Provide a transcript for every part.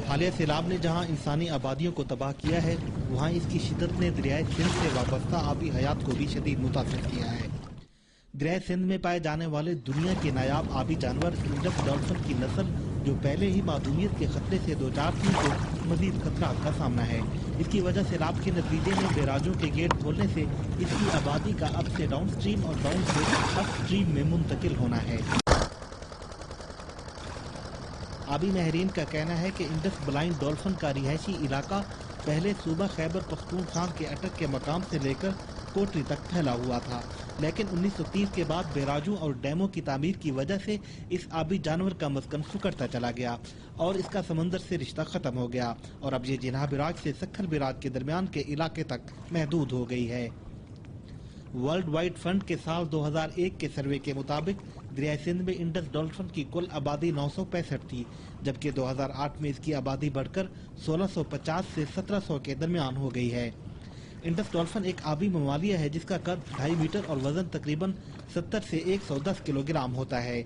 हालिया सैलाब ने जहां इंसानी आबादियों को तबाह किया है, वहां इसकी शिद्दत ने दरियाए सिंध से वाबस्ता आबी हयात को भी शदीद मुतासिर किया है। दरियाए सिंध में पाए जाने वाले दुनिया के नायाब आबी जानवर इंडस डॉल्फिन की नस्ल, जो पहले ही मादूमियत के खतरे से दो चार थी, को मजीद खतरात का सामना है। इसकी वजह सैलाब के नतीजे में बैराजों के गेट खोलने से इसकी आबादी का अप से डाउन स्ट्रीम और डाउन से अप स्ट्रीम में मुंतकिल होना है। आबी माहिरीन का कहना है कि इंडस ब्लाइंड डॉल्फिन का रिहायशी इलाका पहले सूबा खैबर पख्तूनख्वा के अटक के मकाम से लेकर कोटरी तक फैला हुआ था, लेकिन 1930 के बाद बैराजों और डैमों की तामीर की वजह से इस आबी जानवर का मस्कन सुकड़ता चला गया और इसका समंदर से रिश्ता खत्म हो गया और अब ये जिन्हा बिराज से सखर बिराज के दरमियान के इलाके तक महदूद हो गई है। वर्ल्ड वाइड फंड के साल 2001 के सर्वे के मुताबिक दरिया सिंध में इंडस डॉल्फिन की कुल आबादी 965 थी, जबकि 2008 में इसकी आबादी बढ़कर 1650 से 1700 के दरमियान हो गई है। इंडस डॉल्फिन एक आबी ममालिया है जिसका कद 2.5 मीटर और वजन तकरीबन 70 से 110 किलोग्राम होता है।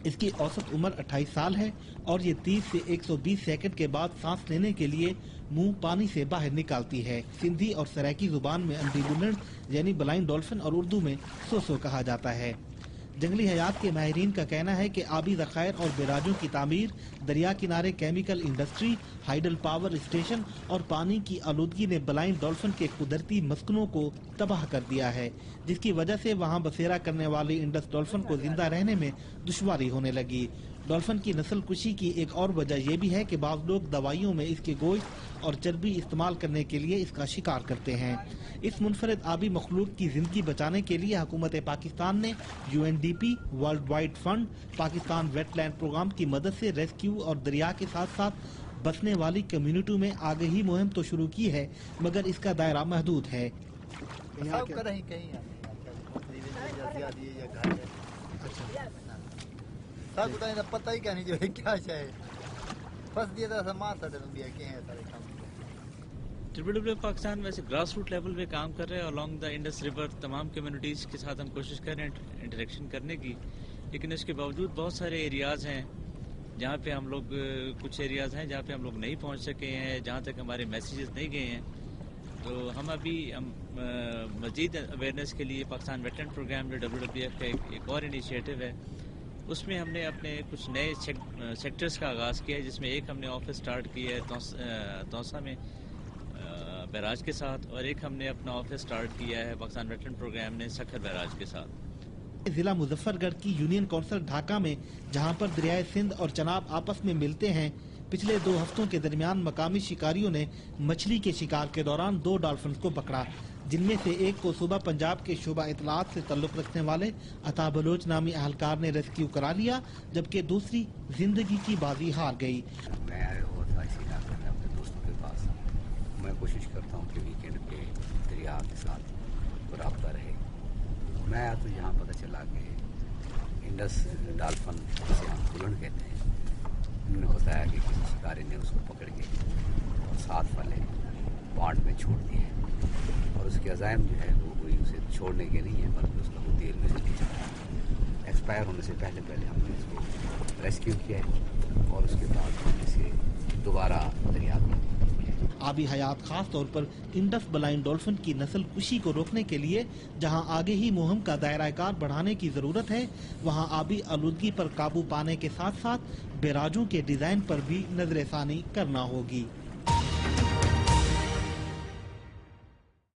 इसकी औसत उम्र 28 साल है और ये 30 से 120 सेकंड के बाद सांस लेने के लिए मुंह पानी से बाहर निकालती है। सिंधी और सराइकी जुबान में अंधी बुलंद यानी ब्लाइंड डॉल्फिन और उर्दू में सोसो कहा जाता है। जंगली हयात के माहिरीन का कहना है कि आबी ज़खायर और बैराजों की तामीर, दरिया किनारे chemical industry, hydel power station और पानी की आलूदगी ने ब्लाइंड डॉल्फिन के कुदरती मस्कनों को तबाह कर दिया है, जिसकी वजह से वहां बसेरा करने वाली इंडस डॉल्फिन को जिंदा रहने में दुश्वारी होने लगी। डॉल्फिन की नस्ल कुशी की एक और वजह यह भी है कि बाज़ लोग दवाइयों में इसके गोश्त और चर्बी इस्तेमाल करने के लिए इसका शिकार करते हैं। इस मुनफरद आबी मखलूक की जिंदगी बचाने के लिए हुकूमत पाकिस्तान ने UNDP, world wide fund, Pakistan wetland program की मदद से रेस्क्यू और दरिया के साथ साथ बसने वाली कम्युनिटी में आगाही मुहिम तो शुरू की है, मगर इसका दायरा महदूद है। पता ही क्या नहीं जो है क्या चाहे फंस दिया था समाज के हैं सारे काम। ट्रिब्यूनल पाकिस्तान वैसे ग्रास रूट लेवल पे काम कर रहे हैं अलॉन्ग द इंडस रिवर। तमाम कम्युनिटीज़ के साथ हम कोशिश कर रहे हैं इंटरेक्शन करने की, लेकिन इसके बावजूद बहुत सारे एरियाज़ हैं जहाँ पे हम लोग, कुछ एरियाज़ हैं जहाँ पे हम लोग नहीं पहुँच सके हैं, जहाँ तक हमारे मैसेजेस नहीं गए हैं। तो हम अभी मज़ीद अवेयरनेस के लिए पाकिस्तान वेटलैंड प्रोग्राम जो WWF का एक और इनिशिएटिव है, उसमें हमने अपने कुछ नए सेक्टर्स का आगाज़ किया है, जिसमें एक हमने ऑफिस स्टार्ट किया है तौसा में बैराज के साथ, और एक हमने अपना ऑफिस स्टार्ट किया है पाकिस्तान वेटलैंड प्रोग्राम ने सखर बैराज के साथ। जिला मुजफ्फरगढ़ की यूनियन काउंसिल ढाका में, जहां पर दरियाए सिंध और चनाब आपस में मिलते हैं, पिछले 2 हफ्तों के दरमियान मकामी शिकारियों ने मछली के शिकार के दौरान 2 डॉल्फिन को पकड़ा, जिनमें से एक को सूबा पंजाब के शोबा इतलात से ताल्लुक रखने वाले अता बलोच नामी अहलकार ने रेस्क्यू करा लिया, जबकि दूसरी जिंदगी की बाजी हार गई। मैं कोशिश करता हूँ कि वीकेंड पे दरिया के साथ रब्ता रहे। मैं आया तो यहाँ पता चला कि इंडस डॉल्फिन जिसे हम बुलंद कहते हैं, उन्होंने बताया कि किसी शिकारी ने उसको पकड़ के और 7 वाले पॉन्ड में छोड़ दिए और उसके अज़ाइम जो है वो कोई उसे छोड़ने के नहीं है, बल्कि उसका वो तेल में से नीचे एक्सपायर होने से पहले हमने इसको रेस्क्यू किया है और उसके बाद हम इसे दोबारा दरिया में। आबी हयात खास तौर पर इंडस ब्लाइंड डॉल्फिन की नस्ल कुशी को रोकने के लिए जहां आगे ही मुहिम का दायरा-ए-कार बढ़ाने की जरूरत है, वहां आबी आलूदगी पर काबू पाने के साथ साथ बैराजों के डिजाइन पर भी नजरसानी करना होगी।